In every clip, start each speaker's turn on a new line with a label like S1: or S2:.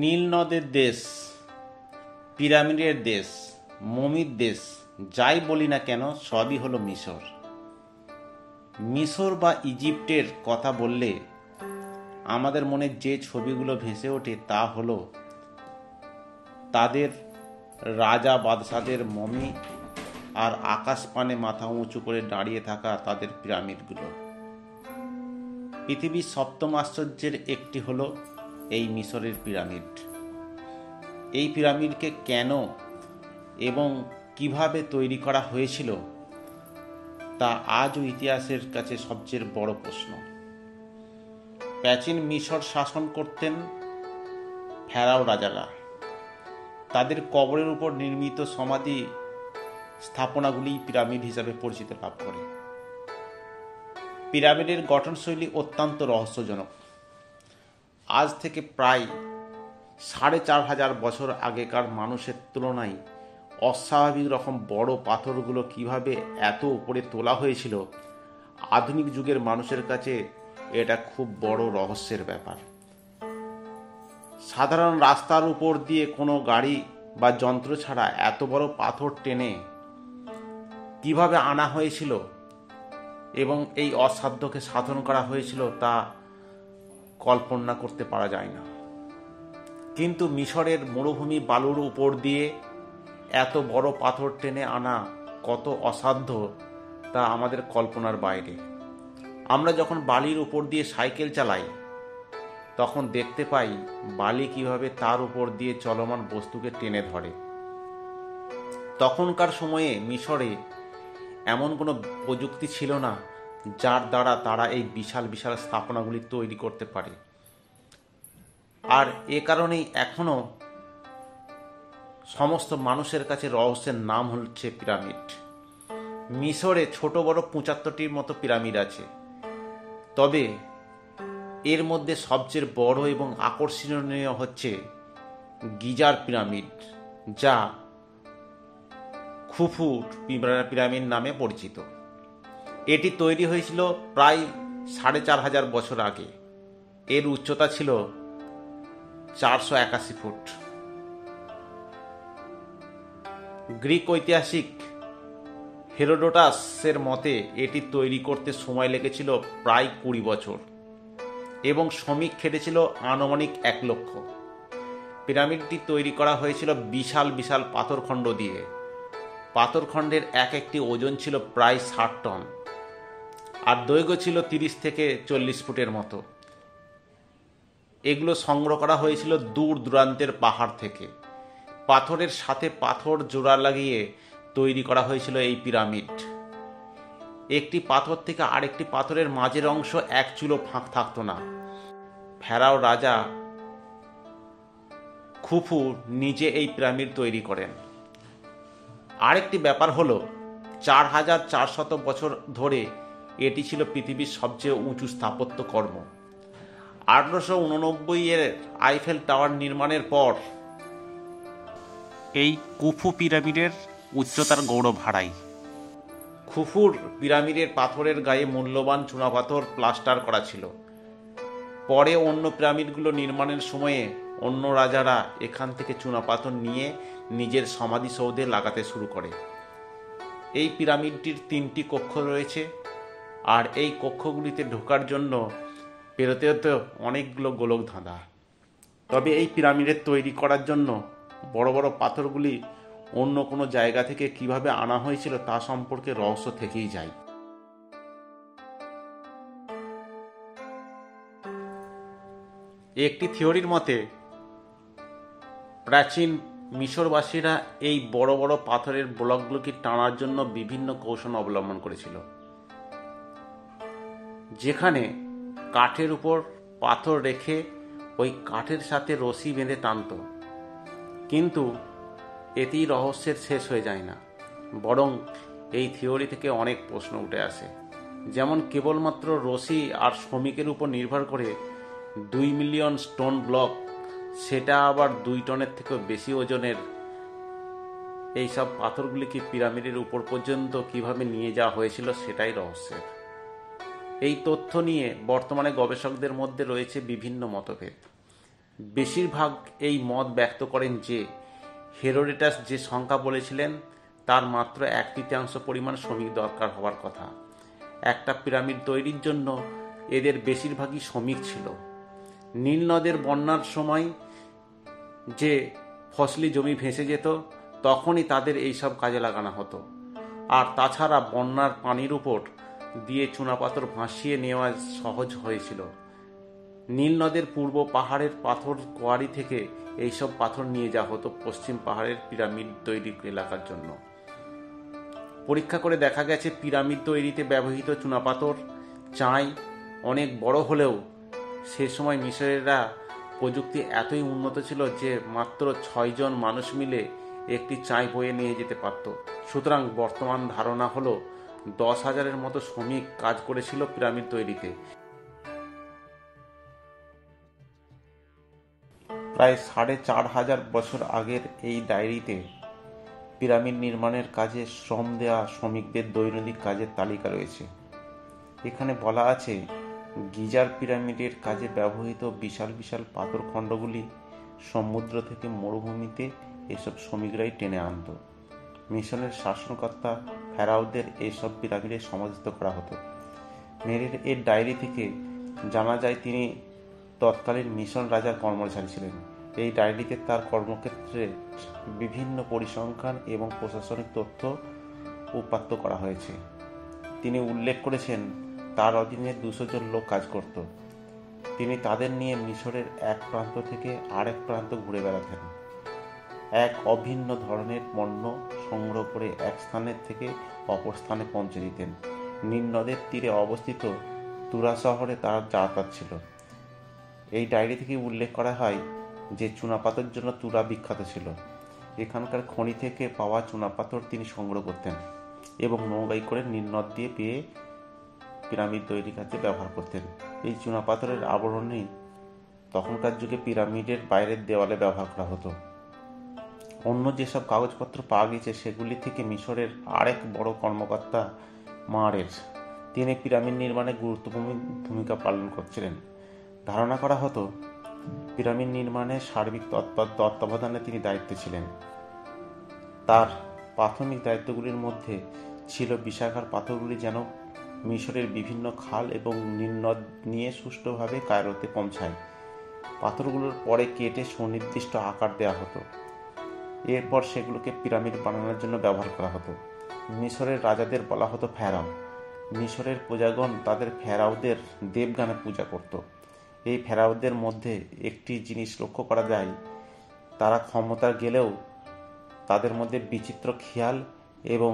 S1: নীল নদের দেশ, পিরামিডের দেশ, মমির দেশ, যাই বলি না কেন সবই হলো মিশর। মিশর বা ইজিপ্টের কথা বললে আমাদের মনে যে ছবিগুলো ভেসে ওঠে তা হলো তাদের রাজা বাদশাদের মমি আর আকাশপানে মাথা উঁচু করে দাঁড়িয়ে থাকা তাদের পিরামিডগুলো। পৃথিবীর সপ্তম আশ্চর্যের একটি হলো এই মিশরের পিরামিড। এই পিরামিডকে কেন এবং কিভাবে তৈরি করা হয়েছিল তা আজও ইতিহাসের কাছে সবচেয়ে বড় প্রশ্ন। প্রাচীন মিশর শাসন করতেন ফেরাও রাজারা। তাদের কবরের উপর নির্মিত সমাধি স্থাপনাগুলি পিরামিড হিসাবে পরিচিত লাভ করে। পিরামিডের গঠনশৈলী অত্যন্ত রহস্যজনক। আজ থেকে প্রায় ৪,৫০০ বছর আগেকার মানুষের তুলনায় অস্বাভাবিক রকম বড় পাথরগুলো কিভাবে এত উপরে তোলা হয়েছিল, আধুনিক যুগের মানুষের কাছে এটা খুব বড় রহস্যের ব্যাপার। সাধারণ রাস্তার উপর দিয়ে কোনো গাড়ি বা যন্ত্র ছাড়া এত বড় পাথর টেনে কিভাবে আনা হয়েছিল এবং এই অসাধ্যকে সাধন করা হয়েছিল তা কল্পনা করতে পারা যায় না। কিন্তু মিশরের মরুভূমি বালুর উপর দিয়ে এত বড় পাথর টেনে আনা কত অসাধ্য তা আমাদের কল্পনার বাইরে। আমরা যখন বালির উপর দিয়ে সাইকেল চালাই তখন দেখতে পাই বালি কিভাবে তার উপর দিয়ে চলমান বস্তুকে টেনে ধরে। তখনকার সময়ে মিশরে এমন কোনো প্রযুক্তি ছিল না যার দ্বারা তারা এই বিশাল বিশাল স্থাপনাগুলি তৈরি করতে পারে। আর এ কারণেই এখনো সমস্ত মানুষের কাছে রহস্যের নাম হচ্ছে পিরামিড। মিশরে ছোট বড় ৭৫টির মতো পিরামিড আছে, তবে এর মধ্যে সবচেয়ে বড় এবং আকর্ষণীয় হচ্ছে গিজার পিরামিড, যা খুফু পিরামিড নামে পরিচিত। এটি তৈরি হয়েছিল প্রায় ৪,৫০০ বছর আগে। এর উচ্চতা ছিল ৪৮১ ফুট। গ্রিক ঐতিহাসিক হেরোডোটাসের মতে এটি তৈরি করতে সময় লেগেছিল প্রায় ২০ বছর এবং শ্রমিক খেটেছিল আনুমানিক ১ লক্ষ। পিরামিডটি তৈরি করা হয়েছিল বিশাল বিশাল পাথরখণ্ড দিয়ে। পাথরখণ্ডের এক একটি ওজন ছিল প্রায় ৬০ টন আর দৈর্ঘ্য ছিল ৩০ থেকে ৪০ ফুটের মতো। এগুলো সংগ্রহ করা হয়েছিল দূর দূরান্তের পাহাড় থেকে। পাথরের সাথে পাথর জোড়া লাগিয়ে তৈরি করা হয়েছিল এই পিরামিড। একটি পাথর থেকে আরেকটি পাথরের মাঝের অংশ এক চুলো ফাঁক থাকতো না। ফেরাও রাজা খুফু নিজে এই পিরামিড তৈরি করেন। আরেকটি ব্যাপার হলো ৪,৪০০ বছর ধরে এটি ছিল পৃথিবীর সবচেয়ে উঁচু স্থাপত্য কর্ম। ১৮৮৯ আইফেল টাওয়ার নির্মাণের পর এই খুফু পিরামিডের উচ্চতার গৌরব হারায়। খুফুর পিরামিডের পাথরের গায়ে মূল্যবান চুনাপাথর প্লাস্টার করা ছিল। পরে অন্য পিরামিডগুলো নির্মাণের সময়ে অন্য রাজারা এখান থেকে চুনাপাথর নিয়ে নিজের সমাধিসৌধে লাগাতে শুরু করে। এই পিরামিডটির ৩টি কক্ষ রয়েছে আর এই কক্ষগুলিতে ঢোকার জন্য পেরোতে হতে অনেকগুলো গোলক ধাঁধা। তবে এই পিরামিডের তৈরি করার জন্য বড় বড় পাথরগুলি অন্য কোনো জায়গা থেকে কিভাবে আনা হয়েছিল তা সম্পর্কে রহস্য থেকেই যায়। একটি থিওরির মতে প্রাচীন মিশরবাসীরা এই বড় বড় পাথরের ব্লকগুলোকে টানার জন্য বিভিন্ন কৌশল অবলম্বন করেছিল, যেখানে কাঠের উপর পাথর রেখে ওই কাঠের সাথে রশি বেঁধে টানত। কিন্তু এতেই রহস্যের শেষ হয়ে যায় না, বরং এই থিওরি থেকে অনেক প্রশ্ন উঠে আসে। যেমন কেবলমাত্র রশি আর শ্রমিকের উপর নির্ভর করে ২ মিলিয়ন স্টোন ব্লক, সেটা আবার ২ টনের থেকেও বেশি ওজনের এইসব পাথরগুলিকে পিরামিডের উপর পর্যন্ত কিভাবে নিয়ে যাওয়া হয়েছিল সেটাই রহস্যের। এই তথ্য নিয়ে বর্তমানে গবেষকদের মধ্যে রয়েছে বিভিন্ন মতভেদ। বেশিরভাগ এই মত ব্যক্ত করেন যে হেরোডোটাস যে সংখ্যা বলেছিলেন তার মাত্র 1/3 পরিমাণ শ্রমিক দরকার হওয়ার কথা। একটা পিরামিড তৈরির জন্য এদের বেশিরভাগই শ্রমিক ছিল। নীল নদের বন্যার সময় যে ফসলি জমি ভেসে যেত তখনই তাদের এইসব কাজে লাগানো হতো। আর তাছাড়া বন্যার পানির উপর দিয়ে চুনাপাথর ভাসিয়ে নেওয়া সহজ হয়েছিল। নীল নদের পূর্ব পাহাড়ের পাথর কোয়ারি থেকে এইসব পাথর নিয়ে যাওয়া হতো পশ্চিম পাহাড়ের পিরামিড তৈরি এলাকার জন্য। পরীক্ষা করে দেখা গেছে পিরামিড তৈরিতে ব্যবহৃত চুনাপাথর চাই অনেক বড় হলেও সে সময় মিশরেরা প্রযুক্তি এতই উন্নত ছিল যে মাত্র 6 জন মানুষ মিলে একটি চাই বয়ে নিয়ে যেতে পারত। সুতরাং বর্তমান ধারণা হলো 10,000-এর মতো শ্রমিক কাজ করেছিল পিরামিড তৈরিতে। প্রায় 4,500 বছর আগের এই ডায়েরিতে পিরামিড নির্মাণের কাজে শ্রম দেওয়া শ্রমিকদের দৈনন্দিন কাজের তালিকা রয়েছে। এখানে বলা আছে, গিজার পিরামিডের কাজে ব্যবহৃত বিশাল বিশাল পাথরখণ্ডগুলি সমুদ্র থেকে মরুভূমিতে এসব শ্রমিকরাই টেনে আনত। মিশরের শাসনকর্তা ফেরাওদের এইসব পিরামিডে সমাধিত করা হতো। মেরির এর ডায়েরি থেকে জানা যায় তিনি তৎকালীন মিশন রাজার কর্মচারী ছিলেন। এই ডায়েরিতে তার কর্মক্ষেত্রে বিভিন্ন পরিসংখ্যান এবং প্রশাসনিক তথ্য উপাত্ত করা হয়েছে। তিনি উল্লেখ করেছেন তার অধীনে 200 জন লোক কাজ করত। তিনি তাদের নিয়ে মিশরের এক প্রান্ত থেকে আরেক প্রান্ত ঘুরে বেড়াতেন। এক অভিন্ন ধরনের পণ্য সংগ্রহ করে এক স্থানের থেকে অপর স্থানে পৌঁছে দিতেন। নীল নদের তীরে অবস্থিত তুরা শহরে তার যাতায়াত ছিল। এই ডায়েরি থেকে উল্লেখ করা হয় যে চুনাপাথরের জন্য তুরা বিখ্যাত ছিল। এখানকার খনি থেকে পাওয়া চুনাপাথর তিনি সংগ্রহ করতেন এবং নৌকায় করে নীল নদ দিয়ে পেয়ে পিরামিড তৈরির কাজে ব্যবহার করতেন। এই চুনাপাথরের আবরণই তখনকার যুগে পিরামিডের বাইরের দেওয়ালে ব্যবহার করা হতো। অন্য যেসব কাগজপত্র পাওয়া গেছে সেগুলি থেকে মিশরের আরেক বড় কর্মকর্তা মারের, তিনি পিরামিড নির্মাণে গুরুত্বপূর্ণ ভূমিকা পালন করছিলেন। ধারণা করা হতো পিরামিড নির্মাণে সার্বিক তত্ত্বাবধানে তিনি দায়িত্বে ছিলেন। তার প্রাথমিক দায়িত্বগুলির মধ্যে ছিল বিশাখার পাথরগুলি যেন মিশরের বিভিন্ন খাল এবং নীল নদ নিয়ে সুষ্ঠুভাবে কায়রোতে পৌঁছায়। পাথরগুলোর পরে কেটে সুনির্দিষ্ট আকার দেওয়া হতো। এরপর সেগুলোকে পিরামিড বানানোর জন্য ব্যবহার করা হতো। মিশরের রাজাদের বলা হতো ফেরাও। মিশরের প্রজাগণ তাদের ফেরাওদের দেবগানে পূজা করত। এই ফেরাওদের মধ্যে একটি জিনিস লক্ষ্য করা যায়, তারা ক্ষমতা গেলেও তাদের মধ্যে বিচিত্র খেয়াল এবং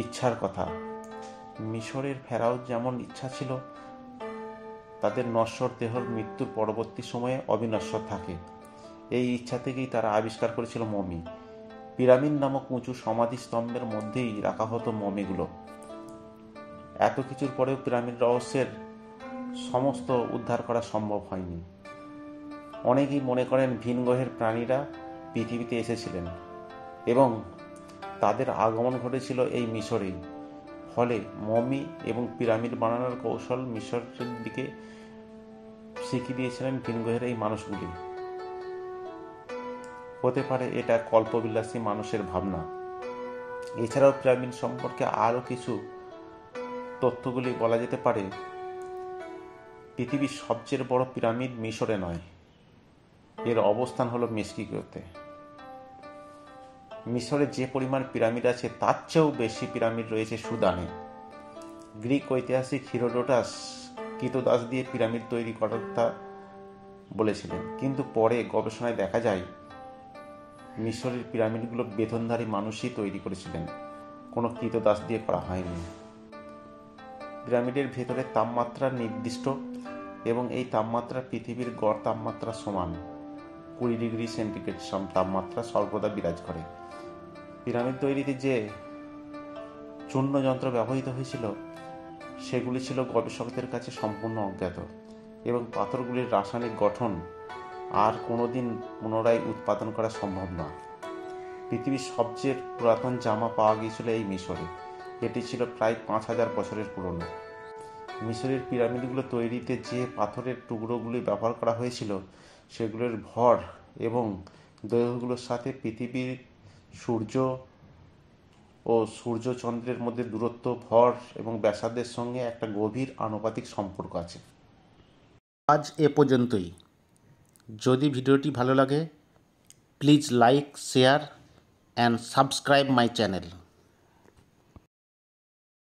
S1: ইচ্ছার কথা। মিশরের ফেরাও যেমন ইচ্ছা ছিল, তাদের নশ্বর দেহর মৃত্যুর পরবর্তী সময়ে অবিনশ্বর থাকে। এই ইচ্ছা থেকেই তারা আবিষ্কার করেছিল মমি। পিরামিড নামক উঁচু সমাধি স্তম্ভের মধ্যেই রাখা হতো মমিগুলো। এত কিছুর পরেও পিরামিড রহস্যের সমস্ত উদ্ধার করা সম্ভব হয়নি। অনেকেই মনে করেন ভিন গ্রহের প্রাণীরা পৃথিবীতে এসেছিলেন এবং তাদের আগমন ঘটেছিল এই মিশরেই। ফলে মমি এবং পিরামিড বানানোর কৌশল মিশরের দিকে শিখিয়ে দিয়েছিলেন ভিন গ্রহের এই মানুষগুলি। হতে পারে এটা কল্পবিলাসী মানুষের ভাবনা। এছাড়াও পিরামিড সম্পর্কে আরও কিছু তথ্যগুলি বলা যেতে পারে। পৃথিবীর সবচেয়ে বড় পিরামিড মিশরে নয়, এর অবস্থান হলো মেক্সিকোতে। মিশরে যে পরিমাণ পিরামিড আছে তার চেয়েও বেশি পিরামিড রয়েছে সুদানে। গ্রিক ঐতিহাসিক হিরোডোটাস কৃতদাস দিয়ে পিরামিড তৈরি করার কথা বলেছিলেন, কিন্তু পরে গবেষণায় দেখা যায় মিশরের পিরামিডগুলো বেতনধারী মানুষই তৈরি করেছিলেন, কোনো কৃতদাস দিয়ে করা হয়নি। পিরামিডের ভেতরে তাপমাত্রা নির্দিষ্ট এবং এই তাপমাত্রা পৃথিবীর গড় তাপমাত্রা সমান 20 ডিগ্রি সেন্টিগ্রেড তাপমাত্রা সর্বদা বিরাজ করে। পিরামিড তৈরিতে যে চূর্ণ যন্ত্র ব্যবহৃত হয়েছিল সেগুলি ছিল গবেষকদের কাছে সম্পূর্ণ অজ্ঞাত এবং পাথরগুলির রাসায়নিক গঠন আর কোনোদিন পুনরায় উৎপাদন করা সম্ভব নয়। পৃথিবীর সবচেয়ে পুরাতন জামা পাওয়া গিয়েছিল এই মিশরে। এটি ছিল প্রায় 5,000 বছরের পুরনো। মিশরের পিরামিডগুলো তৈরিতে যে পাথরের টুকরোগুলি ব্যবহার করা হয়েছিল সেগুলোর ভর এবং দৈর্ঘ্যগুলোর সাথে পৃথিবীর সূর্য ও সূর্যচন্দ্রের মধ্যে দূরত্ব, ভর এবং ব্যাসার্ধের সঙ্গে একটা গভীর আনুপাতিক সম্পর্ক আছে। আজ এ পর্যন্তই। যদি ভিডিওটি ভালো লাগে, please like, share and subscribe my channel.